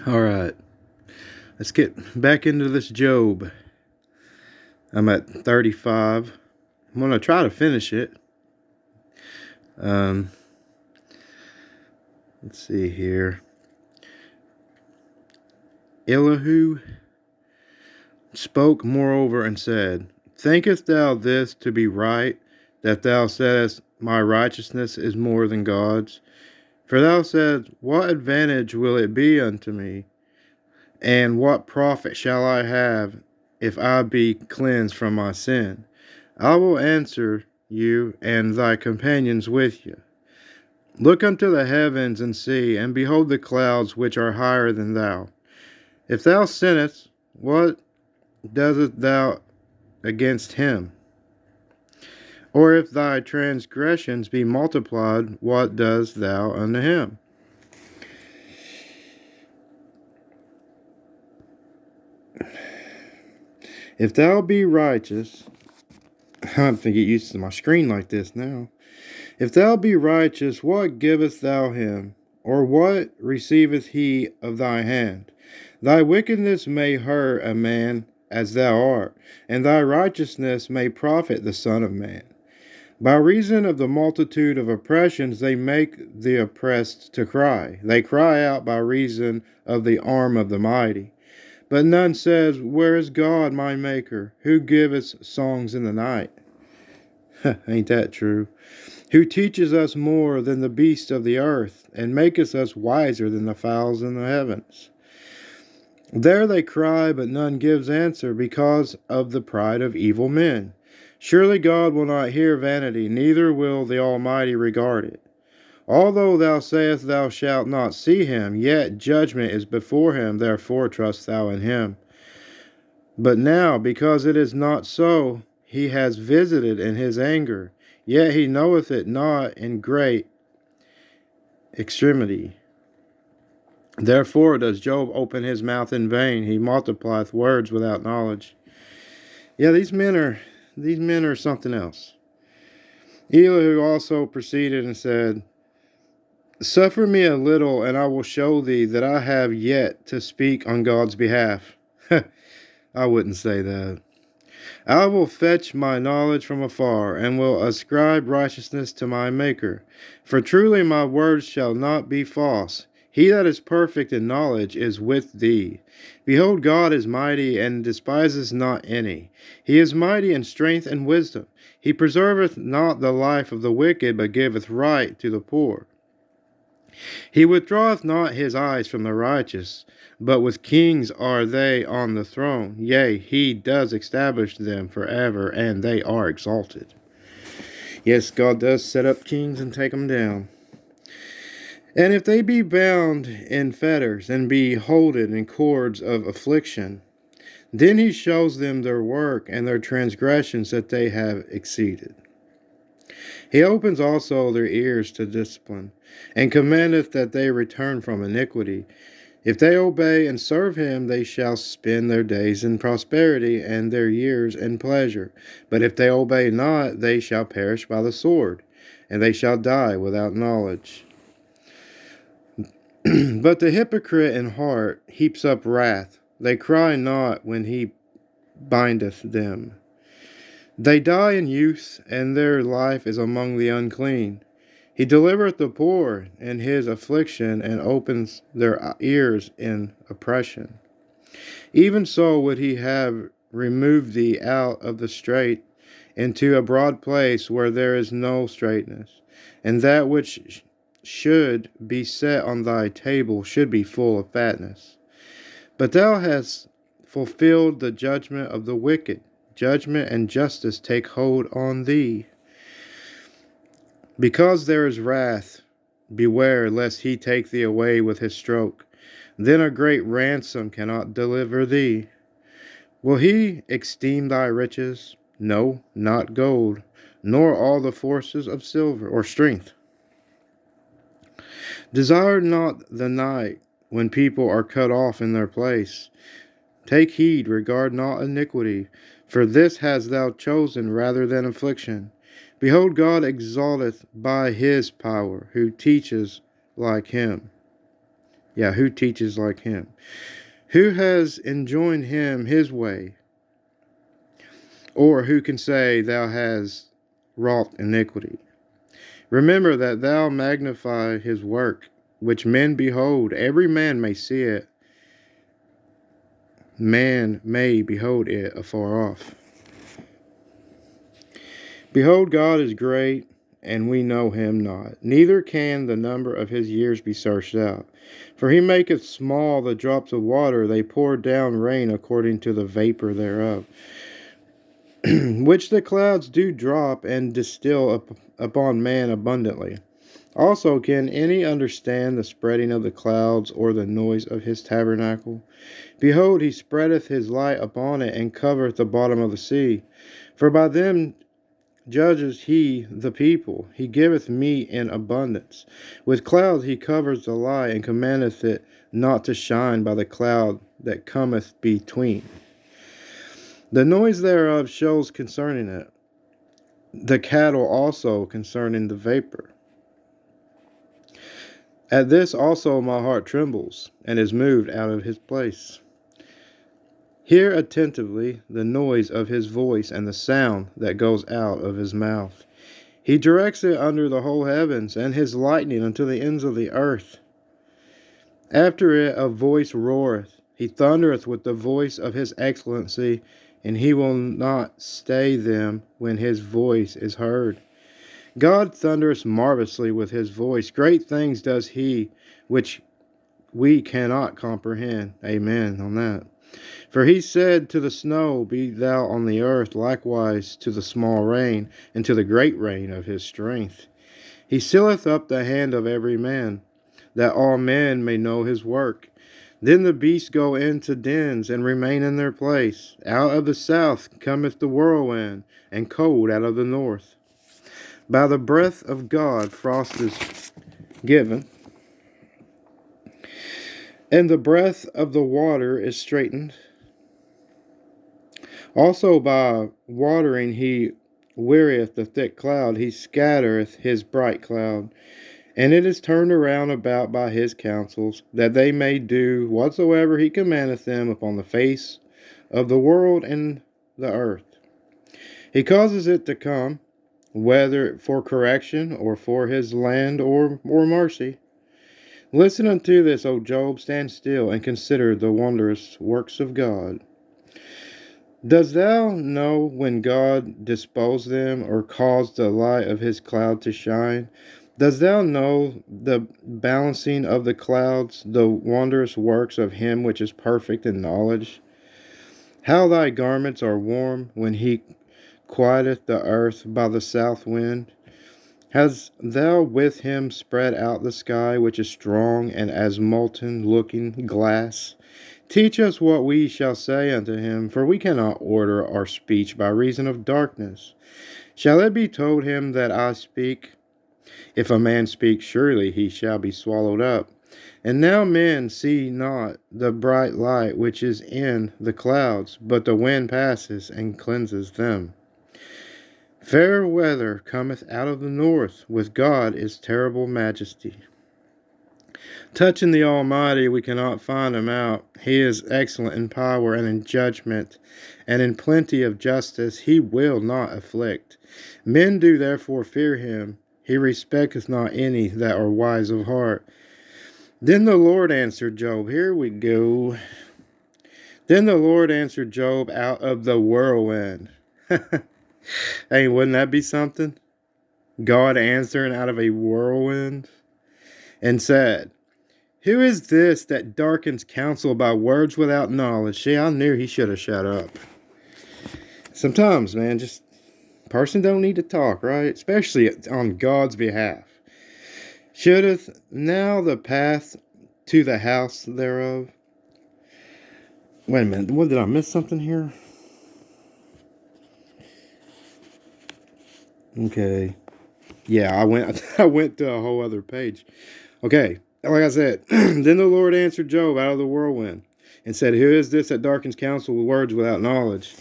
All right, let's get back into this Job. I'm at 35. I'm going to try to finish it. Um, let's see here. Elihu spoke moreover and said, Thinkest thou this to be right, that thou saidst, My righteousness is more than God's? For thou saidst, What advantage will it be unto me? And what profit shall I have if I be cleansed from my sin? I will answer you and thy companions with you. Look unto the heavens and see, and behold the clouds which are higher than thou. If thou sinnest, what doest thou against him? Or if thy transgressions be multiplied, what doest thou unto him? If thou be righteous, I have to get used to my screen like this now. If thou be righteous, what givest thou him? Or what receiveth he of thy hand? Thy wickedness may hurt a man as thou art, and thy righteousness may profit the Son of Man. By reason of the multitude of oppressions they make the oppressed to cry. They cry out by reason of the arm of the mighty. But none says, Where is God my Maker, who giveth songs in the night? Ain't that true? Who teaches us more than the beasts of the earth, and maketh us wiser than the fowls in the heavens. There they cry, but none gives answer, because of the pride of evil men. Surely God will not hear vanity, neither will the Almighty regard it. Although thou sayest thou shalt not see him, yet judgment is before him, therefore trust thou in him. But now, because it is not so, he has visited in his anger, yet he knoweth it not in great extremity. Therefore does Job open his mouth in vain, he multiplieth words without knowledge. Yeah, these men are something else. Elihu also proceeded and said, Suffer me a little, and I will show thee that I have yet to speak on God's behalf. I wouldn't say that. I will fetch my knowledge from afar, and will ascribe righteousness to my Maker. For truly my words shall not be false. He that is perfect in knowledge is with thee. Behold, God is mighty, and despiseth not any. He is mighty in strength and wisdom. He preserveth not the life of the wicked, but giveth right to the poor. He withdraweth not his eyes from the righteous, but with kings are they on the throne. Yea, he does establish them forever, and they are exalted. Yes, God does set up kings and take them down. And if they be bound in fetters, and be holden in cords of affliction, then he shows them their work and their transgressions that they have exceeded. He opens also their ears to discipline, and commandeth that they return from iniquity. If they obey and serve him, they shall spend their days in prosperity, and their years in pleasure. But if they obey not, they shall perish by the sword, and they shall die without knowledge. But the hypocrite in heart heaps up wrath. They cry not when he bindeth them. They die in youth, and their life is among the unclean. He delivereth the poor in his affliction, and opens their ears in oppression. Even so would he have removed thee out of the strait into a broad place where there is no straightness, and that which should be set on thy table should be full of fatness. But thou hast fulfilled the judgment of the wicked. Judgment and justice take hold on thee. Because there is wrath, beware lest he take thee away with his stroke. Then a great ransom cannot deliver thee. Will he esteem thy riches? No, not gold, nor all the forces of silver or strength. Desire not the night when people are cut off in their place. Take heed, regard not iniquity, for this hast thou chosen rather than affliction. Behold, God exalteth by his power, who teaches like him. Yeah, who teaches like him? Who has enjoined him his way? Or who can say, thou hast wrought iniquity? Remember that thou magnify his work, which men behold. Every man may see it. Man may behold it afar off. Behold, God is great, and we know him not. Neither can the number of his years be searched out. For he maketh small the drops of water, they pour down rain according to the vapor thereof, which the clouds do drop and distill upon man abundantly. Also, can any understand the spreading of the clouds, or the noise of his tabernacle? Behold, he spreadeth his light upon it, and covereth the bottom of the sea. For by them judges he the people. He giveth meat in abundance. With clouds he covers the light, and commandeth it not to shine by the cloud that cometh between. The noise thereof shows concerning it, the cattle also concerning the vapor. At this also my heart trembles, and is moved out of his place. Hear attentively the noise of his voice, and the sound that goes out of his mouth. He directs it under the whole heavens, and his lightning unto the ends of the earth. After it a voice roareth. He thundereth with the voice of his excellency, and he will not stay them when his voice is heard. God thundereth marvelously with his voice. Great things does he, which we cannot comprehend. Amen on that. For he said to the snow, be thou on the earth, likewise to the small rain, and to the great rain of his strength. He sealeth up the hand of every man, that all men may know his work. Then the beasts go into dens, and remain in their place. Out of the south cometh the whirlwind, and cold out of the north. By the breath of God frost is given, and the breath of the water is straitened. Also by watering he wearieth the thick cloud, he scattereth his bright cloud. And it is turned around about by his counsels, that they may do whatsoever he commandeth them upon the face of the world and the earth. He causes it to come, whether for correction, or for his land, or mercy. Listen unto this, O Job, stand still, and consider the wondrous works of God. Dost thou know when God disposed them, or caused the light of his cloud to shine? Dost thou know the balancing of the clouds, the wondrous works of him which is perfect in knowledge? How thy garments are warm when he quieteth the earth by the south wind? Hast thou with him spread out the sky, which is strong and as molten looking glass? Teach us what we shall say unto him, for we cannot order our speech by reason of darkness. Shall it be told him that I speak? If a man speak, surely he shall be swallowed up. And now men see not the bright light which is in the clouds, but the wind passes and cleanses them. Fair weather cometh out of the north, with God is terrible majesty. Touching the Almighty, we cannot find him out. He is excellent in power and in judgment, and in plenty of justice he will not afflict. Men do therefore fear him. He respecteth not any that are wise of heart. Then the Lord answered Job. Here we go. Then the Lord answered Job out of the whirlwind. Hey, wouldn't that be something? God answering out of a whirlwind, and said, who is this that darkens counsel by words without knowledge? See, I knew he should have shut up. Sometimes, man, just person don't need to talk, right? Especially on God's behalf. Shouldeth now the path to the house thereof? Wait a minute, what, did I miss something here? Okay. Yeah, I went to a whole other page. Okay, like I said, then the Lord answered Job out of the whirlwind, and said, who is this that darkens counsel with words without knowledge?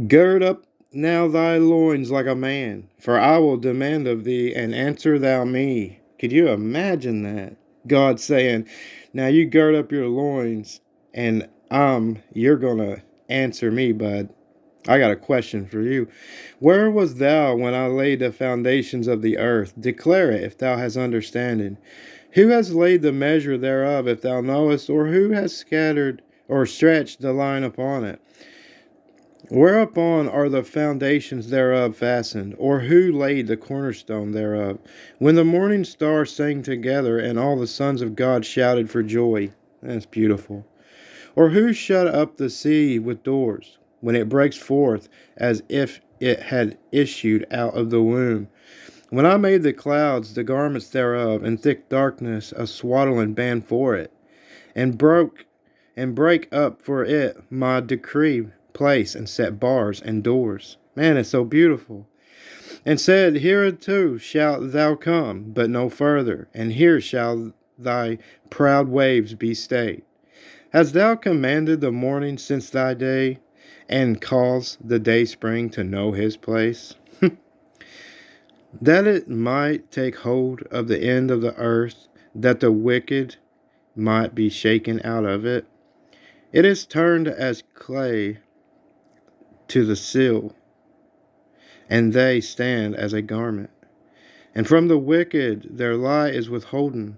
Gird up now thy loins like a man, for I will demand of thee, and answer thou me. Could you imagine that? God saying, now you gird up your loins and you're going to answer me, bud. I got a question for you. Where was thou when I laid the foundations of the earth? Declare it if thou hast understanding. Who has laid the measure thereof, if thou knowest, or who has scattered or stretched the line upon it? Whereupon are the foundations thereof fastened, or who laid the cornerstone thereof? When the morning stars sang together, and all the sons of God shouted for joy. That's beautiful. Or who shut up the sea with doors, when it breaks forth as if it had issued out of the womb? When I made the clouds the garments thereof, and thick darkness a swaddling band for it, and break up for it my decree place, and set bars and doors. Man, it's so beautiful. And said, hereunto shalt thou come, but no further, and here shall thy proud waves be stayed. Hast thou commanded the morning since thy day, and caused the day spring to know his place? That it might take hold of the end of the earth, that the wicked might be shaken out of it. It is turned as clay to the sill, and they stand as a garment. And from the wicked their lie is withholden,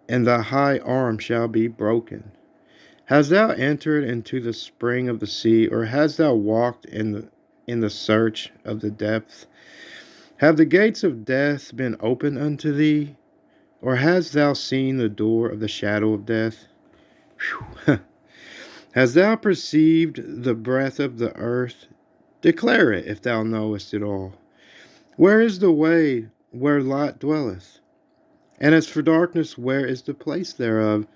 and the high arm shall be broken. Hast thou entered into the spring of the sea, or hast thou walked in the search of the depth? Have the gates of death been opened unto thee, or hast thou seen the door of the shadow of death? Hast thou perceived the breadth of the earth? Declare it, if thou knowest it all. Where is the way where light dwelleth? And as for darkness, where is the place thereof?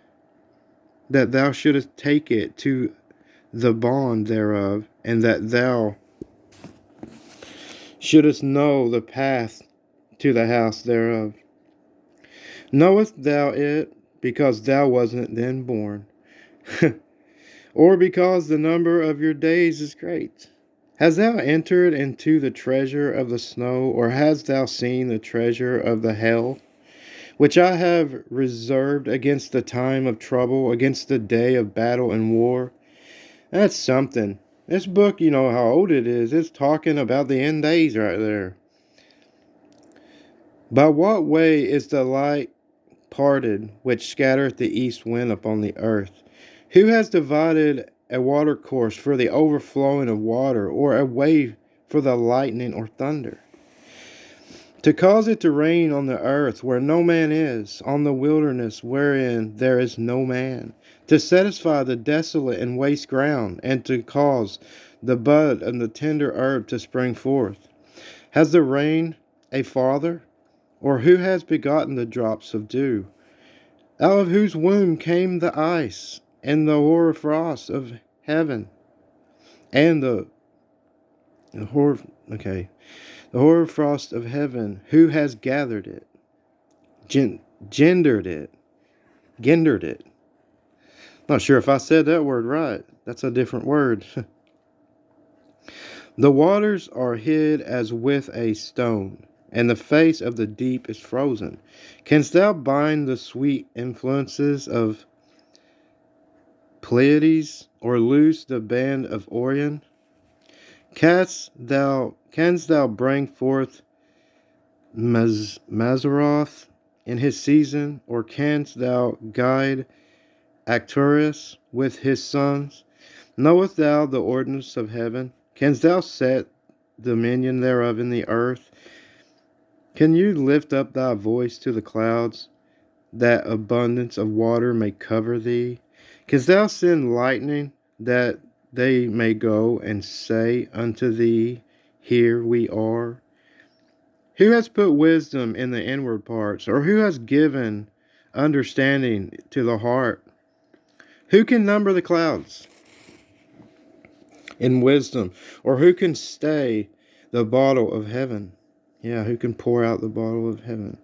That thou shouldest take it to the bond thereof, and that thou shouldest know the path to the house thereof. Knowest thou it, because thou wasn't then born, or because the number of your days is great? Hast thou entered into the treasure of the snow, or hast thou seen the treasure of the hail, which I have reserved against the time of trouble, against the day of battle and war? That's something. This book, you know how old it is. It's talking about the end days right there. By what way is the light parted, which scattereth the east wind upon the earth? Who has divided a watercourse for the overflowing of water, or a way for the lightning or thunder? To cause it to rain on the earth where no man is, on the wilderness wherein there is no man, to satisfy the desolate and waste ground, and to cause the bud and the tender herb to spring forth. Has the rain a father? Or who has begotten the drops of dew? Out of whose womb came the ice, and the hoarfrost of heaven, and the hoar okay, the hoarfrost of heaven. Who has gathered it, gendered it, gendered it? Not sure if I said that word right. That's a different word. The waters are hid as with a stone, and the face of the deep is frozen. Canst thou bind the sweet influences of Pleiades, or loose the band of Orion? Canst thou bring forth Mazaroth in his season, or canst thou guide Arcturus with his sons? Knowest thou the ordinance of heaven? Canst thou set dominion thereof in the earth? Can you lift up thy voice to the clouds, that abundance of water may cover thee? Canst thou send lightning, that they may go and say unto thee, here we are? Who has put wisdom in the inward parts, or who has given understanding to the heart? Who can number the clouds in wisdom, or who can stay the bottle of heaven? Yeah, who can pour out the bottle of heaven?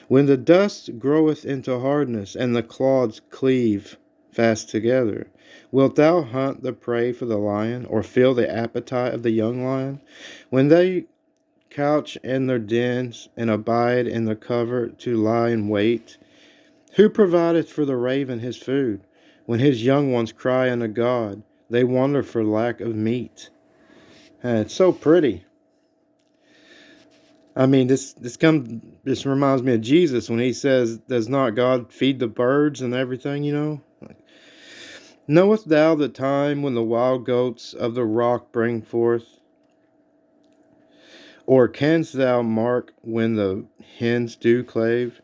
When the dust groweth into hardness, and the clods cleave fast together, wilt thou hunt the prey for the lion, or fill the appetite of the young lion? When they couch in their dens, and abide in the covert to lie in wait, Who provideth for the raven his food? When his young ones cry unto God, they wander for lack of meat. It's so pretty. I mean, this reminds me of Jesus when he says, "Does not God feed the birds and everything?" Knowest thou the time when the wild goats of the rock bring forth? Or canst thou mark when the hens do clave?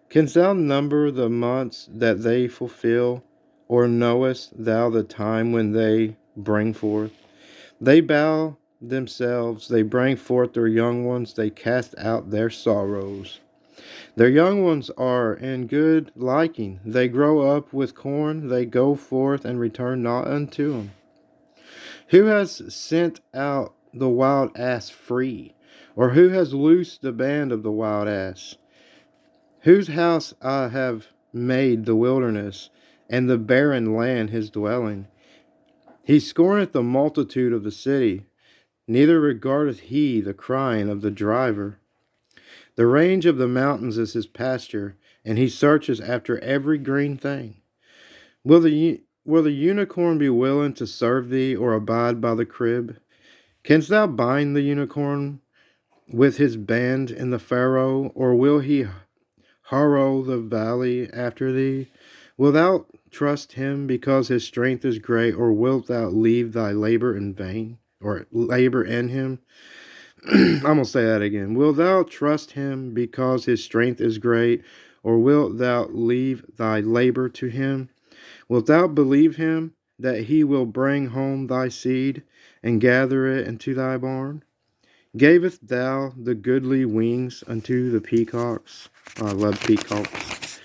Canst thou number the months that they fulfill? Or knowest thou the time when they bring forth? They bow themselves, they bring forth their young ones, they cast out their sorrows. Their young ones are in good liking. They grow up with corn, they go forth and return not unto them. Who has sent out the wild ass free? Or who has loosed the band of the wild ass? Whose house I have made the wilderness, and the barren land his dwelling. He scorneth the multitude of the city, neither regardeth he the crying of the driver. The range of the mountains is his pasture, and he searches after every green thing. Will the unicorn be willing to serve thee, or abide by the crib? Canst thou bind the unicorn with his band in the furrow, or will he harrow the valley after thee? Wilt thou trust him because his strength is great, or wilt thou leave thy labor in vain, or labor in him? I'm going to say that again. Wilt thou trust him because his strength is great, or wilt thou leave thy labor to him? Wilt thou believe him that he will bring home thy seed and gather it into thy barn? Gavest thou the goodly wings unto the peacocks? I love peacocks.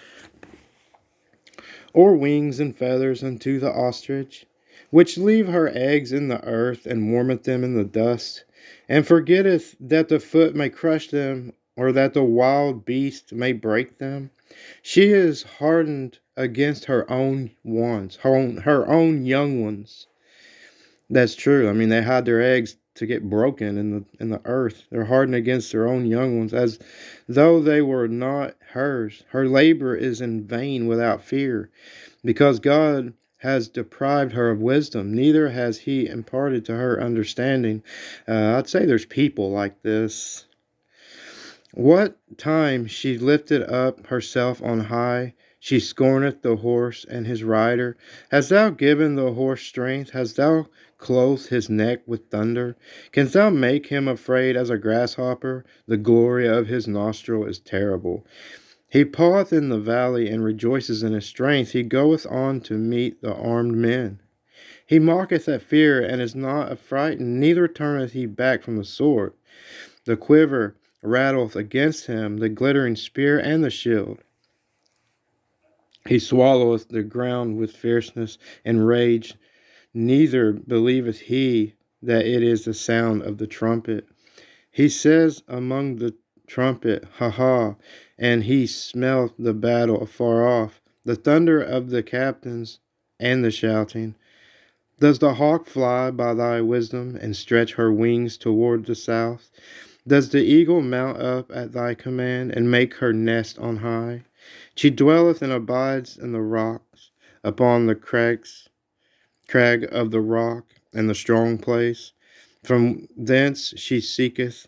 Or wings and feathers unto the ostrich, which leave her eggs in the earth, and warmeth them in the dust, and forgetteth that the foot may crush them, or that the wild beast may break them? She is hardened against her own ones, her own young ones. That's true. I mean, they hide their eggs to get broken in the earth. They're hardened against their own young ones, as though they were not hers. Her labor is in vain without fear, because God has deprived her of wisdom, neither has he imparted to her understanding. I'd say there's people like this. What time she lifted up herself on high, she scorneth the horse and his rider. Hast thou given the horse strength? Hast thou clothed his neck with thunder? Canst thou make him afraid as a grasshopper? The glory of his nostril is terrible. He paweth in the valley and rejoices in his strength. He goeth on to meet the armed men. He mocketh at fear and is not affrighted, neither turneth he back from the sword. The quiver rattleth against him, the glittering spear and the shield. He swalloweth the ground with fierceness and rage, neither believeth he that it is the sound of the trumpet. He says among the trumpet, Ha ha, and he smelleth the battle afar off, the thunder of the captains and the shouting. Does the hawk fly by thy wisdom and stretch her wings toward the south? Does the eagle mount up at thy command and make her nest on high? She dwelleth and abides in the rocks, upon the crag of the rock and the strong place. From thence she seeketh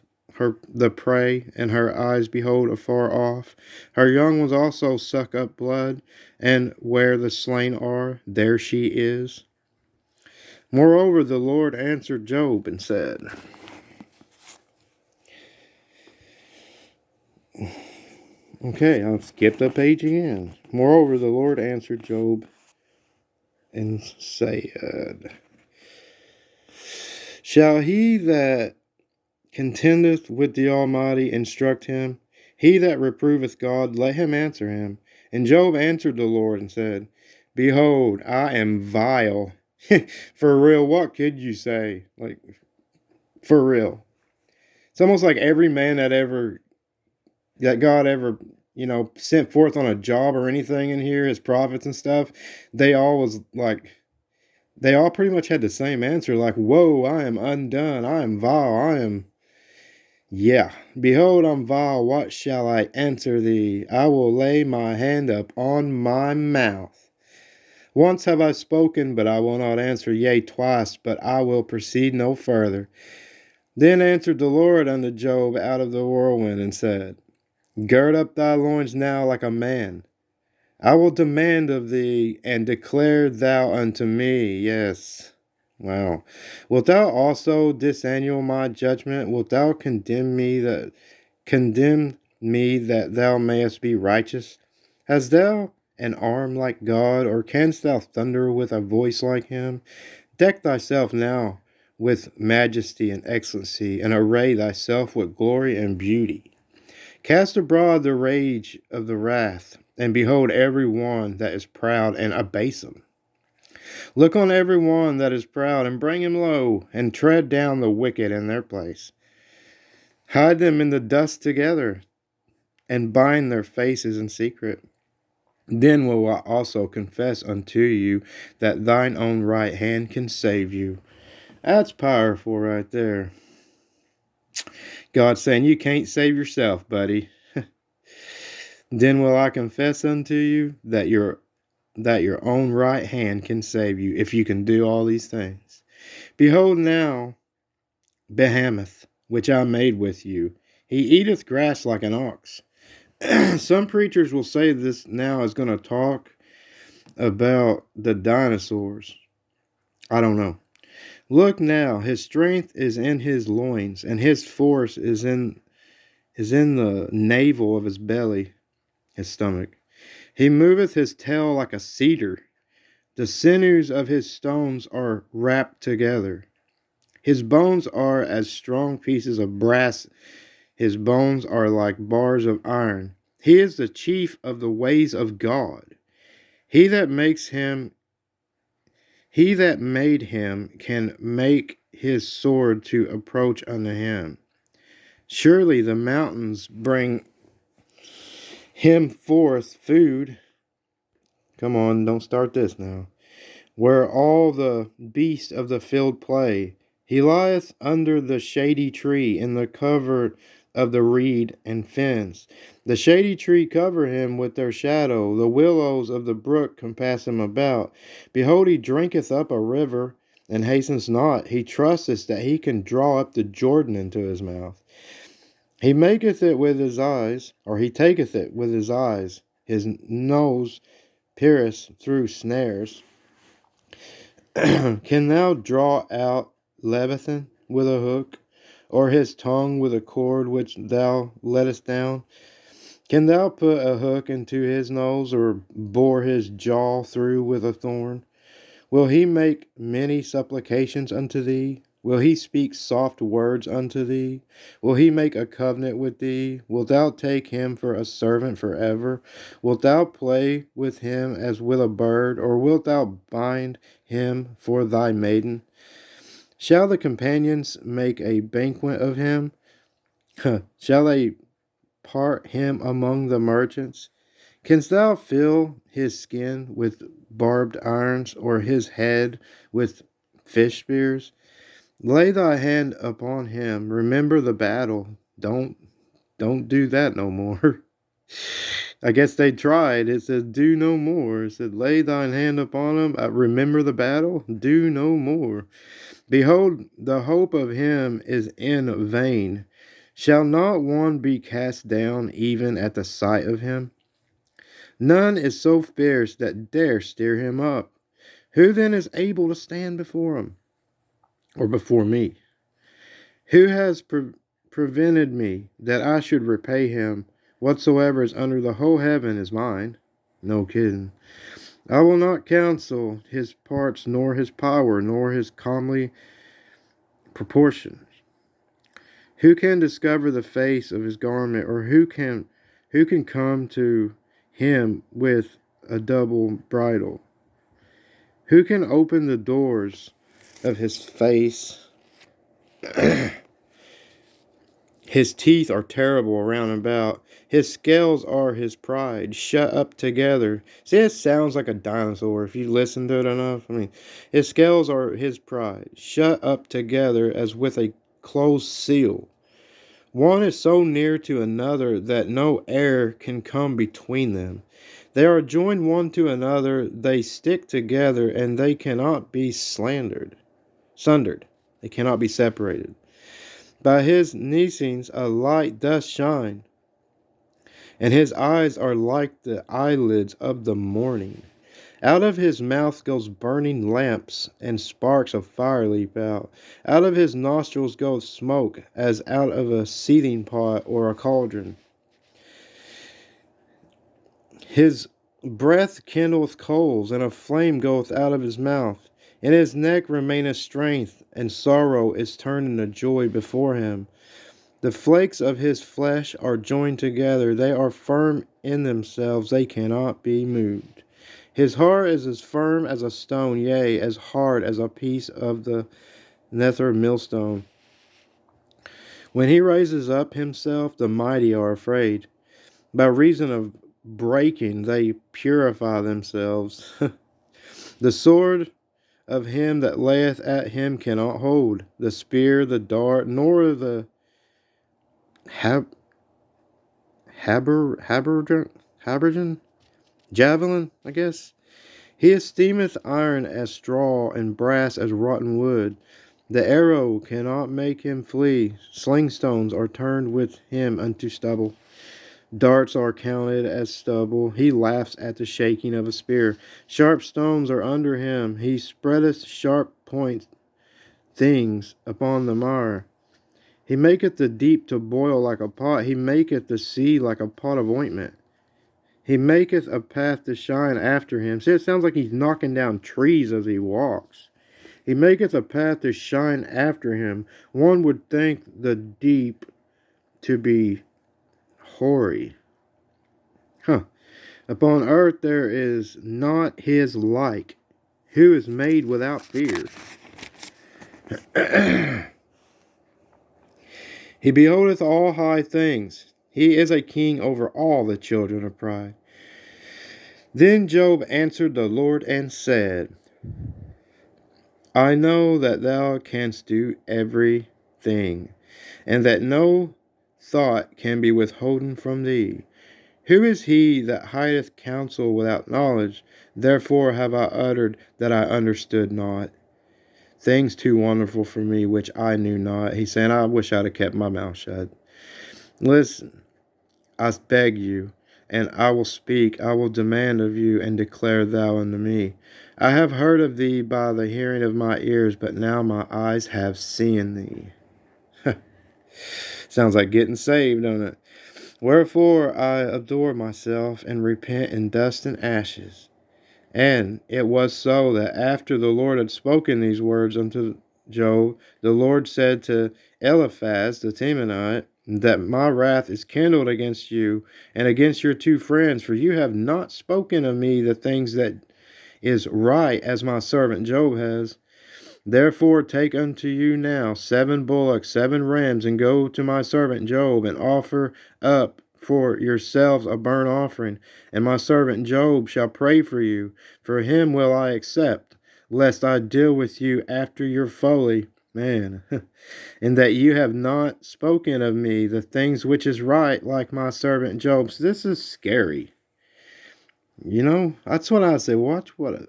the prey, and her eyes behold afar off. Her young ones also suck up blood, and where the slain are, there she is. Moreover, the Lord answered Job and said, okay, I've skipped a page again. Moreover, the Lord answered Job and said, Shall he that contendeth with the Almighty instruct him? He that reproveth God, let him answer him. And Job answered the Lord and said, Behold, I am vile. For real, what could you say? Like, for real. It's almost like every man that God ever, sent forth on a job or anything in here, his prophets and stuff, they all was like, they all pretty much had the same answer, like, whoa, I am undone, I am vile, I am, Yeah. Behold, I'm vile. What shall I answer thee? I will lay my hand up on my mouth. Once have I spoken, but I will not answer. Yea, twice, but I will proceed no further. Then answered the Lord unto Job out of the whirlwind, and said, Gird up thy loins now like a man. I will demand of thee, and declare thou unto me. Yes. Wow. Wilt thou also disannul my judgment? Wilt thou condemn me that thou mayest be righteous? Hast thou an arm like God, or canst thou thunder with a voice like him? Deck thyself now with majesty and excellency, and array thyself with glory and beauty. Cast abroad the rage of the wrath, and behold every one that is proud, and abase him. Look on every one that is proud, and bring him low, and tread down the wicked in their place. Hide them in the dust together, and bind their faces in secret. Then will I also confess unto you that thine own right hand can save you. That's powerful right there. God saying, you can't save yourself, buddy. Then will I confess unto you that your own right hand can save you, if you can do all these things. Behold now, Behemoth, which I made with you. He eateth grass like an ox. Some preachers will say this now is going to talk about the dinosaurs. I don't know. Look now, his strength is in his loins, and his force is in the navel of his belly, his stomach. He moveth his tail like a cedar. The sinews of his stones are wrapped together. His bones are as strong pieces of brass. His bones are like bars of iron. He is the chief of the ways of God. He that made him can make his sword to approach unto him. Surely the mountains bring him forth food. Come on, don't start this now. Where all the beasts of the field play. He lieth under the shady tree in the covert of the reed and fens. The shady tree cover him with their shadow. The willows of the brook compass him about. Behold, he drinketh up a river, and hastens not. He trusteth that he can draw up the Jordan into his mouth. He maketh it with his eyes, or he taketh it with his eyes. His nose pierceth through snares. Can thou draw out Leviathan with a hook, or his tongue with a cord which thou lettest down? Can thou put a hook into his nose, or bore his jaw through with a thorn? Will he make many supplications unto thee? Will he speak soft words unto thee? Will he make a covenant with thee? Wilt thou take him for a servant forever? Wilt thou play with him as with a bird, or wilt thou bind him for thy maiden? Shall the companions make a banquet of him? Shall they part him among the merchants? Canst thou fill his skin with barbed irons, or his head with fish spears? Lay thy hand upon him. Remember the battle. Don't do that no more. I guess they tried. It said, do no more. It said, lay thine hand upon him. Remember the battle. Do no more. Behold, the hope of him is in vain. Shall not one be cast down even at the sight of him? None is so fierce that dare stir him up. Who then is able to stand before him, or before me? Who has prevented me that I should repay him? Whatsoever is under the whole heaven is mine. No kidding. I will not counsel his parts, nor his power, nor his comely proportions. Who can discover the face of his garment, or who can come to him with a double bridle? Who can open the doors of his face? His teeth are terrible around and about. His scales are his pride, shut up together. See, it sounds like a dinosaur if you listen to it enough. I mean, his scales are his pride, shut up together as with a closed seal. One is so near to another that no air can come between them. They are joined one to another, they stick together, and they cannot be sundered. They cannot be separated. By his neesings a light doth shine, and his eyes are like the eyelids of the morning. Out of his mouth goes burning lamps, and sparks of fire leap out. Out of his nostrils goeth smoke, as out of a seething pot or a cauldron. His breath kindleth coals, and a flame goeth out of his mouth. In his neck remaineth strength, and sorrow is turned into joy before him. The flakes of his flesh are joined together, they are firm in themselves, they cannot be moved. His heart is as firm as a stone, yea, as hard as a piece of the nether millstone. When he raises up himself, the mighty are afraid. By reason of breaking, they purify themselves. The sword of him that layeth at him cannot hold, the spear, the dart, nor the hab- habergeon, javelin, I guess. He esteemeth iron as straw, and brass as rotten wood. The arrow cannot make him flee. Sling stones are turned with him unto stubble. Darts are counted as stubble. He laughs at the shaking of a spear. Sharp stones are under him. He spreadeth sharp point things upon the mire. He maketh the deep to boil like a pot. He maketh the sea like a pot of ointment. He maketh a path to shine after him. See, it sounds like he's knocking down trees as he walks. He maketh a path to shine after him. One would think the deep to be hoary. Huh. Upon earth there is not his like, who is made without fear. He beholdeth all high things. He is a king over all the children of pride. Then Job answered the Lord and said, I know that thou canst do everything, and that no thought can be withholden from thee. Who is he that hideth counsel without knowledge? Therefore have I uttered that I understood not. Things too wonderful for me which I knew not. He's saying, I wish I'd have kept my mouth shut. Listen, I beg you, and I will speak. I will demand of you, and declare thou unto me. I have heard of thee by the hearing of my ears, but now my eyes have seen thee. Sounds like getting saved, don't it? Wherefore I adore myself, and repent in dust and ashes. And it was so that after the Lord had spoken these words unto Job, the Lord said to Eliphaz the Temanite, that my wrath is kindled against you and against your two friends, for you have not spoken of me the things that is right, as my servant Job has. Therefore take unto you now 7 bullocks, 7 rams, and go to my servant Job, and offer up for yourselves a burnt offering. And my servant Job shall pray for you. For him will I accept, lest I deal with you after your folly. Man, and that you have not spoken of me the things which is right, like my servant Job. So this is scary. You know, that's what I say. Watch what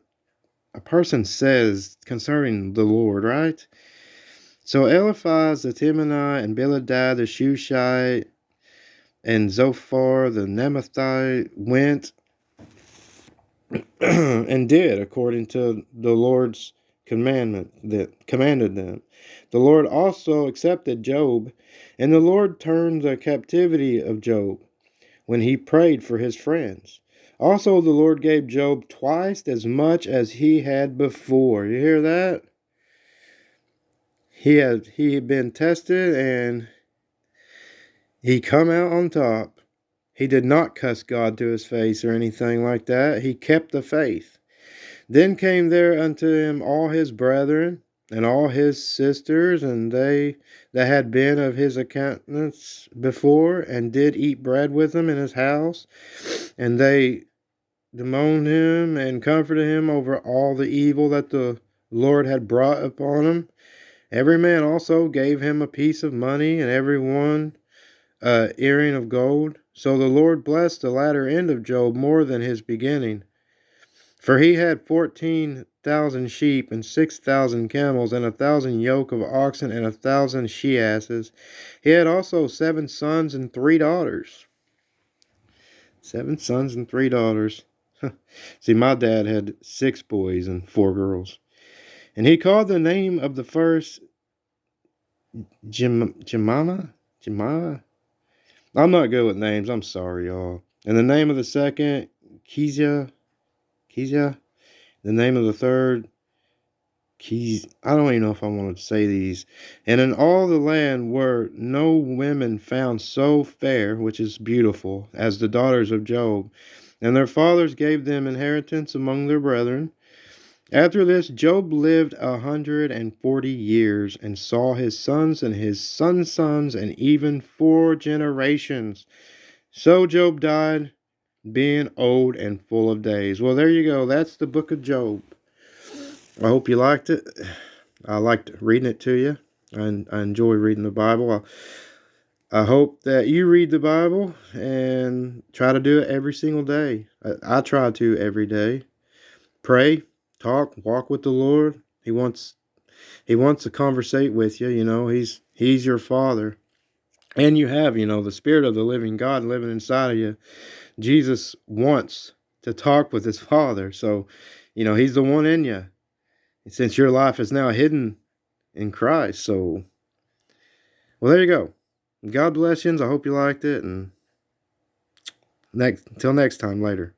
a person says concerning the Lord, right? So Eliphaz the Temanite, and Bildad the Shushite, and Zophar the Naamathite went and did according to the Lord's commandment that commanded them. The Lord also accepted Job, and the Lord turned the captivity of Job when he prayed for his friends. Also the Lord gave Job twice as much as he had before. You hear that? He had been tested, and he come out on top. He did not cuss God to his face or anything like that. He kept the faith. Then came there unto him all his brethren and all his sisters, and they that had been of his acquaintance before, and did eat bread with him in his house. And they bemoaned him and comforted him over all the evil that the Lord had brought upon him. Every man also gave him a piece of money, and every one earring of gold. So the Lord blessed the latter end of Job more than his beginning. For he had 14,000 sheep, and 6,000 camels, and 1,000 yoke of oxen, and 1,000 she asses. He had also 7 sons and 3 daughters. 7 sons and 3 daughters. See, my dad had 6 boys and 4 girls. And he called the name of the first Jemima? Jemima? I'm not good with names. I'm sorry, y'all. And the name of the second, Kezia. Kezia. The name of the third, I don't even know if I want to say these. And in all the land were no women found so fair, which is beautiful, as the daughters of Job. And their fathers gave them inheritance among their brethren. After this, Job lived 140 years, and saw his sons and his sons' sons, and even 4 generations. So Job died, being old and full of days. Well, there you go. That's the book of Job. I hope you liked it. I liked reading it to you. I enjoy reading the Bible. I hope that you read the Bible and try to do it every single day. I try to every day. Pray, talk, walk with the Lord. He wants to conversate with you. You know, He's your Father, and you have, the Spirit of the living God living inside of you. Jesus wants to talk with His Father, so He's the one in you. And since your life is now hidden in Christ, so well, there you go. God bless you. I hope you liked it, and until next time, later.